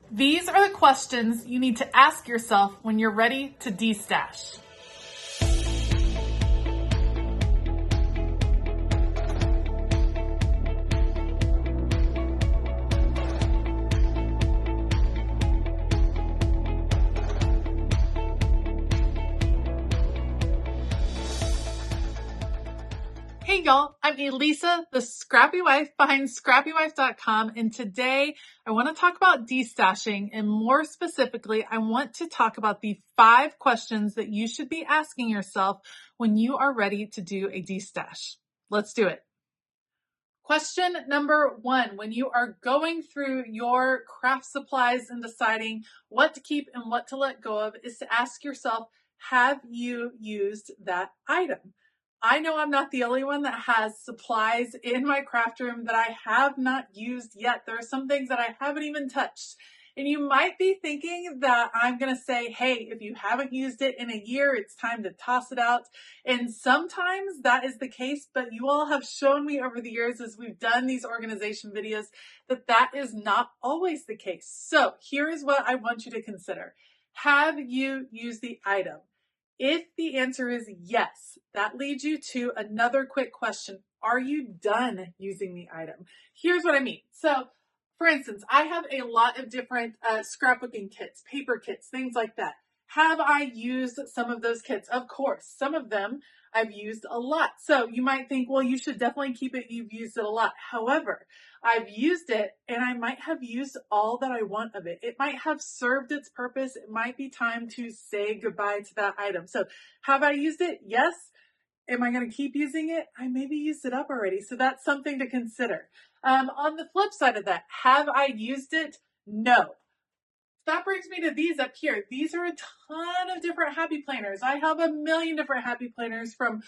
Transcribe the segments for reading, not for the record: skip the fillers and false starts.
These are the questions you need to ask yourself when you're ready to destash. Hey y'all, I'm Elisa, the Scrappy Wife behind ScrappyWife.com, and today I want to talk about destashing, and more specifically, I want to talk about the 5 questions that you should be asking yourself when you are ready to do a destash. Let's do it. Question number 1, when you are going through your craft supplies and deciding what to keep and what to let go of, is to ask yourself, have you used that item? I know I'm not the only one that has supplies in my craft room that I have not used yet. There are some things that I haven't even touched. And you might be thinking that I'm going to say, hey, if you haven't used it in a year, it's time to toss it out. And sometimes that is the case, but you all have shown me over the years as we've done these organization videos that that is not always the case. So here is what I want you to consider. Have you used the item? If the answer is yes, that leads you to another quick question. Are you done using the item? Here's what I mean. So, for instance, I have a lot of different scrapbooking kits, paper kits, things like that. Have I used some of those kits? Of course. Some of them I've used a lot. So you might think, well, you should definitely keep it. You've used it a lot. However, I've used it and I might have used all that I want of it. It might have served its purpose. It might be time to say goodbye to that item. So have I used it? Yes. Am I going to keep using it? I maybe used it up already. So that's something to consider. On the flip side of that, have I used it? No. That brings me to these up here. These are a ton of different happy planners. I have a million different happy planners from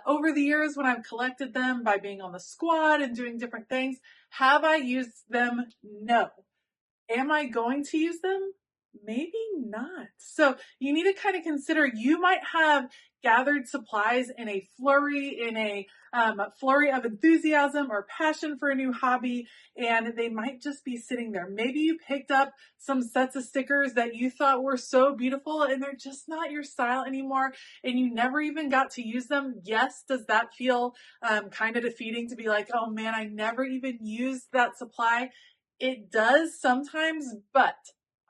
over the years when I've collected them by being on the squad and doing different things. Have I used them? No. Am I going to use them? Maybe not. So you need to kind of consider, you might have gathered supplies in a flurry, flurry of enthusiasm or passion for a new hobby, and they might just be sitting there. Maybe you picked up some sets of stickers that you thought were so beautiful and they're just not your style anymore, and you never even got to use them. Yes, does that feel kind of defeating to be like, oh man, I never even used that supply? It does sometimes, but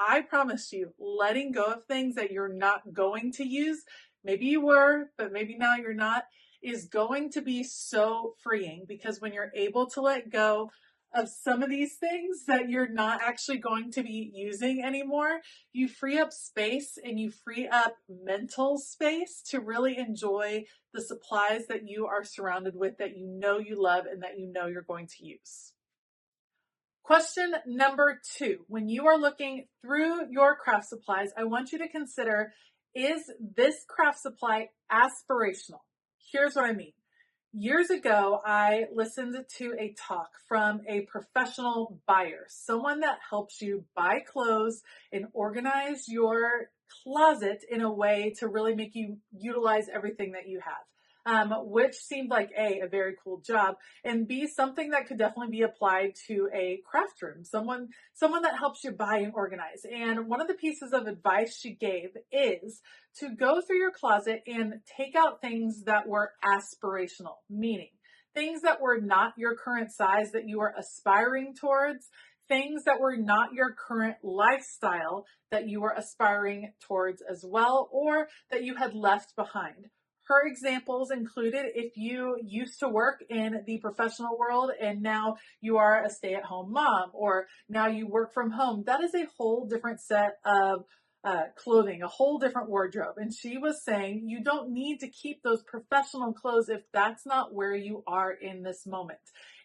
I promise you, letting go of things that you're not going to use, maybe you were, but maybe now you're not, is going to be so freeing, because when you're able to let go of some of these things that you're not actually going to be using anymore, you free up space and you free up mental space to really enjoy the supplies that you are surrounded with, that you know you love and that you know you're going to use. Question number 2, when you are looking through your craft supplies, I want you to consider, is this craft supply aspirational? Here's what I mean. Years ago, I listened to a talk from a professional buyer, someone that helps you buy clothes and organize your closet in a way to really make you utilize everything that you have. Which seemed like a very cool job, and B, something that could definitely be applied to a craft room, someone that helps you buy and organize. And one of the pieces of advice she gave is to go through your closet and take out things that were aspirational, meaning things that were not your current size that you were aspiring towards, things that were not your current lifestyle that you were aspiring towards as well, or that you had left behind. Her examples included, if you used to work in the professional world and now you are a stay-at-home mom, or now you work from home, that is a whole different set of clothing, a whole different wardrobe. And she was saying you don't need to keep those professional clothes if that's not where you are in this moment.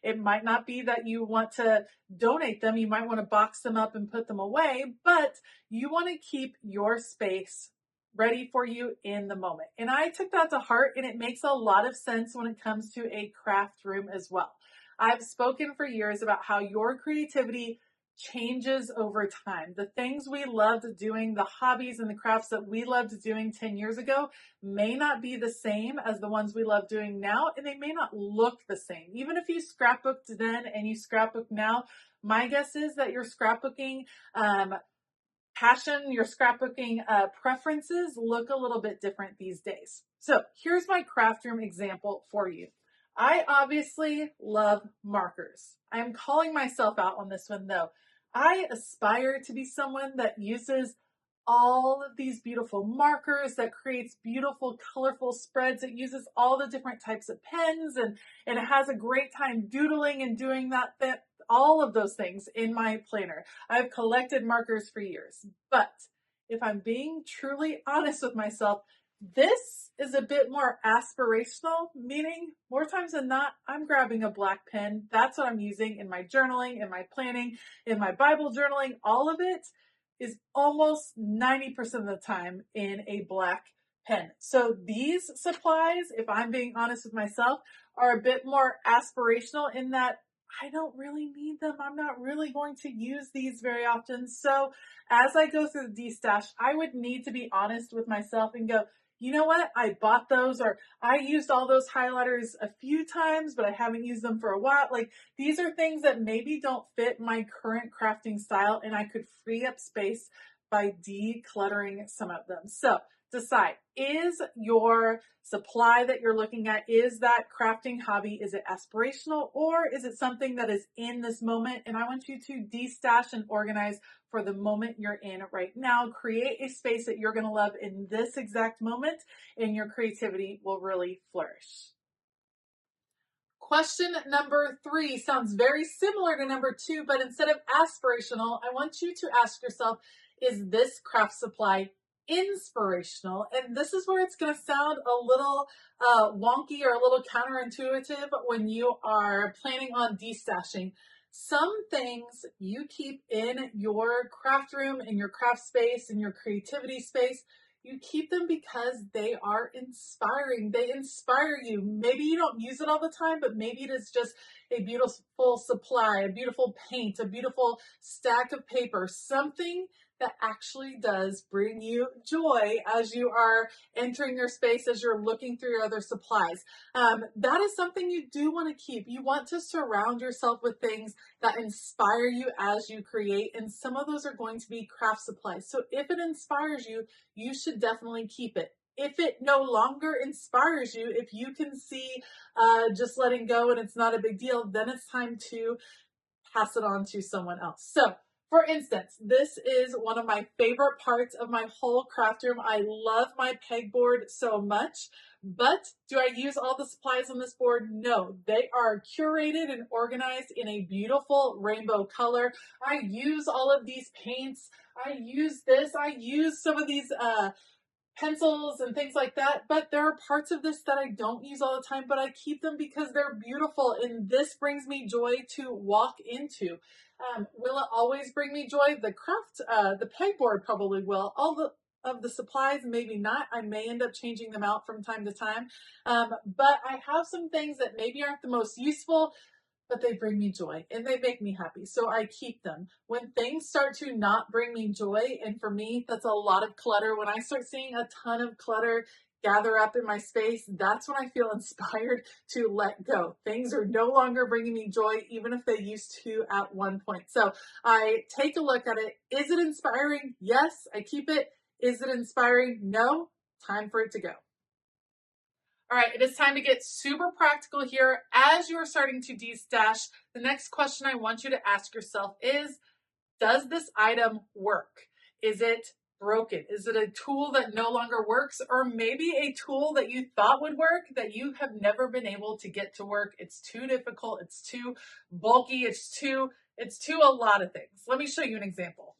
It might not be that you want to donate them. You might want to box them up and put them away, but you want to keep your space ready for you in the moment. And I took that to heart, and it makes a lot of sense when it comes to a craft room as well. I've spoken for years about how your creativity changes over time. The things we loved doing, the hobbies and the crafts that we loved doing 10 years ago may not be the same as the ones we love doing now, and they may not look the same. Even if you scrapbooked then and you scrapbook now, My guess is that your scrapbooking passion, your scrapbooking preferences look a little bit different these days. So here's my craft room example for you. I obviously love markers. I'm calling myself out on this one though. I aspire to be someone that uses all of these beautiful markers, that creates beautiful, colorful spreads. It uses all the different types of pens and it has a great time doodling and doing that all of those things in my planner. I've collected markers for years, but if I'm being truly honest with myself, this is a bit more aspirational, meaning more times than not, I'm grabbing a black pen. That's what I'm using in my journaling, in my planning, in my Bible journaling. All of it is almost 90% of the time in a black pen. So these supplies, if I'm being honest with myself, are a bit more aspirational in that I don't really need them. I'm not really going to use these very often. So as I go through the Destash, I would need to be honest with myself and go, you know what? I bought those, or I used all those highlighters a few times, but I haven't used them for a while. Like, these are things that maybe don't fit my current crafting style, and I could free up space by decluttering some of them. So decide, is your supply that you're looking at, is that crafting hobby, is it aspirational, or is it something that is in this moment? And I want you to destash and organize for the moment you're in right now. Create a space that you're going to love in this exact moment, and your creativity will really flourish. Question number 3 sounds very similar to number 2, but instead of aspirational, I want you to ask yourself, is this craft supply inspirational? And this is where it's going to sound a little wonky or a little counterintuitive when you are planning on destashing. Some things you keep in your craft room, in your craft space, in your creativity space, you keep them because they are inspiring. They inspire you. Maybe you don't use it all the time, but maybe it is just a beautiful supply, a beautiful paint, a beautiful stack of paper, something that actually does bring you joy as you are entering your space, as you're looking through your other supplies. That is something you do want to keep. You want to surround yourself with things that inspire you as you create, and some of those are going to be craft supplies. So if it inspires you, you should definitely keep it. If it no longer inspires you, if you can see just letting go and it's not a big deal, then it's time to pass it on to someone else. So for instance, this is one of my favorite parts of my whole craft room. I love my pegboard so much, but do I use all the supplies on this board? No, they are curated and organized in a beautiful rainbow color. I use all of these paints. I use this. I use some of these pencils and things like that, but there are parts of this that I don't use all the time, but I keep them because they're beautiful, and this brings me joy to walk into. Will it always bring me joy? The pegboard probably will. All of the supplies, maybe not. I may end up changing them out from time to time, but I have some things that maybe aren't the most useful, but they bring me joy and they make me happy. So I keep them. When things start to not bring me joy, and for me, that's a lot of clutter. When I start seeing a ton of clutter gather up in my space, that's when I feel inspired to let go. Things are no longer bringing me joy, even if they used to at one point. So I take a look at it. Is it inspiring? Yes, I keep it. Is it inspiring? No. Time for it to go. All right, it is time to get super practical here. As you are starting to destash, the next question I want you to ask yourself is, does this item work? Is it broken? Is it a tool that no longer works? Or maybe a tool that you thought would work that you have never been able to get to work? It's too difficult, it's too bulky, it's too a lot of things. Let me show you an example.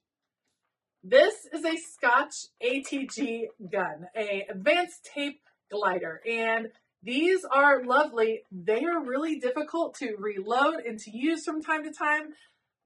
This is a Scotch ATG gun, a advanced tape glider, and these are lovely. They are really difficult to reload and to use from time to time.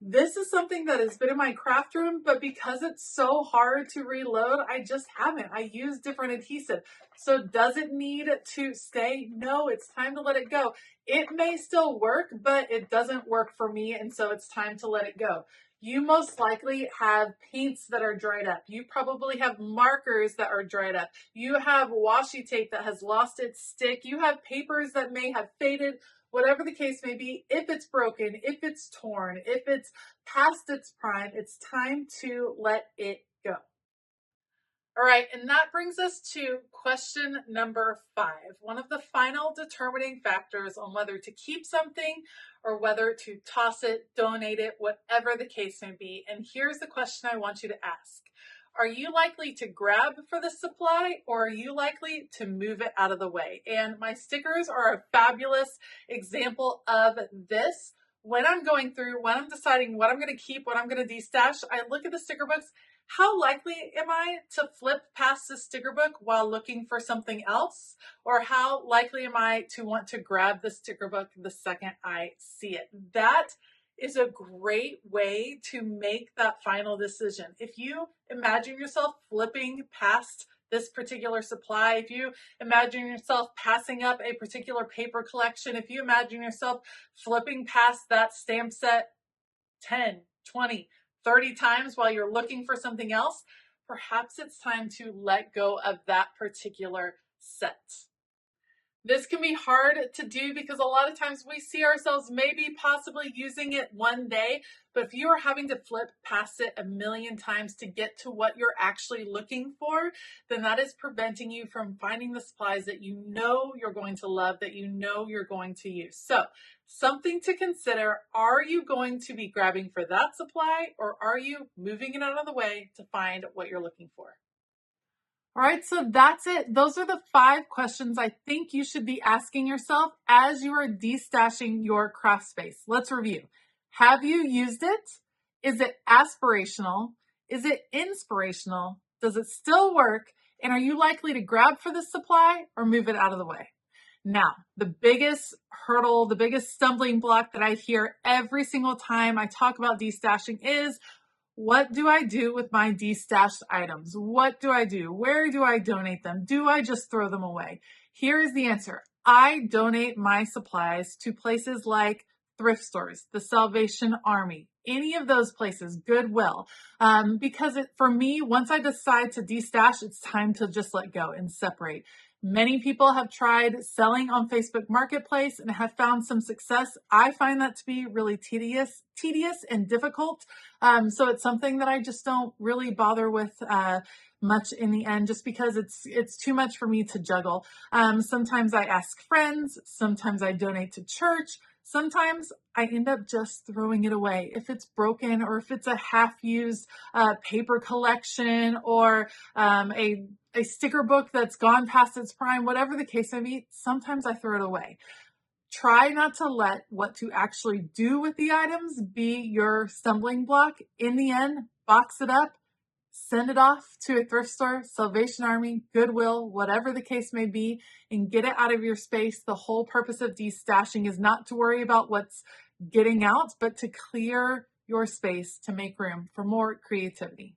This is something that has been in my craft room, but because it's so hard to reload, I just haven't. I use different adhesive. So does it need to stay? No, it's time to let it go. It may still work, but it doesn't work for me, and so it's time to let it go. You most likely have paints that are dried up. You probably have markers that are dried up. You have washi tape that has lost its stick. You have papers that may have faded. whatever the case may be, if it's broken, if it's torn, if it's past its prime, it's time to let it go. All right, and that brings us to question number 5. One of the final determining factors on whether to keep something or whether to toss it, donate it, whatever the case may be. And here's the question I want you to ask. Are you likely to grab for the supply, or are you likely to move it out of the way? And my stickers are a fabulous example of this. When I'm going through, when I'm deciding what I'm going to keep, what I'm going to destash, I look at the sticker books. How likely am I to flip past the sticker book while looking for something else? Or how likely am I to want to grab the sticker book the second I see it? That is a great way to make that final decision. If you imagine yourself flipping past this particular supply, if you imagine yourself passing up a particular paper collection, if you imagine yourself flipping past that stamp set 10, 20, 30 times while you're looking for something else, perhaps it's time to let go of that particular set. This can be hard to do because a lot of times we see ourselves maybe possibly using it one day, but if you are having to flip past it a million times to get to what you're actually looking for, then that is preventing you from finding the supplies that you know you're going to love, that you know you're going to use. So, something to consider, are you going to be grabbing for that supply, or are you moving it out of the way to find what you're looking for? All right, so that's it. Those are the 5 questions I think you should be asking yourself as you are destashing your craft space. Let's review. Have you used it? Is it aspirational? Is it inspirational? Does it still work? And are you likely to grab for this supply or move it out of the way? Now, the biggest hurdle, the biggest stumbling block that I hear every single time I talk about destashing is, what do I do with my destashed items? What do I do? Where do I donate them? Do I just throw them away? Here is the answer. I donate my supplies to places like thrift stores, the Salvation Army, any of those places, Goodwill. Because for me, once I decide to destash, it's time to just let go and separate. Many people have tried selling on Facebook Marketplace and have found some success. I find that to be really tedious and difficult. So it's something that I just don't really bother with much in the end, just because it's too much for me to juggle. Sometimes I ask friends, sometimes I donate to church, sometimes I end up just throwing it away. If it's broken, or if it's a half-used paper collection, or a sticker book that's gone past its prime, whatever the case may be, sometimes I throw it away. Try not to let what to actually do with the items be your stumbling block. In the end, box it up, send it off to a thrift store, Salvation Army, Goodwill, whatever the case may be, and get it out of your space. The whole purpose of destashing is not to worry about what's getting out, but to clear your space to make room for more creativity.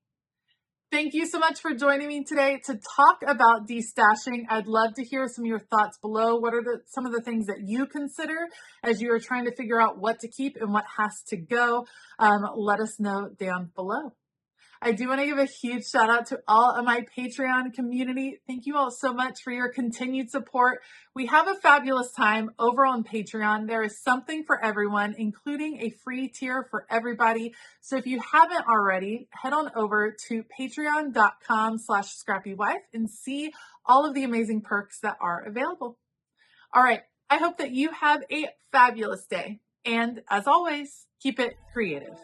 Thank you so much for joining me today to talk about destashing. I'd love to hear some of your thoughts below. What are some of the things that you consider as you are trying to figure out what to keep and what has to go? Let us know down below. I do want to give a huge shout out to all of my Patreon community. Thank you all so much for your continued support. We have a fabulous time over on Patreon. There is something for everyone, including a free tier for everybody. So if you haven't already, head on over to patreon.com/ScrappyWife and see all of the amazing perks that are available. All right. I hope that you have a fabulous day. And as always, keep it creative.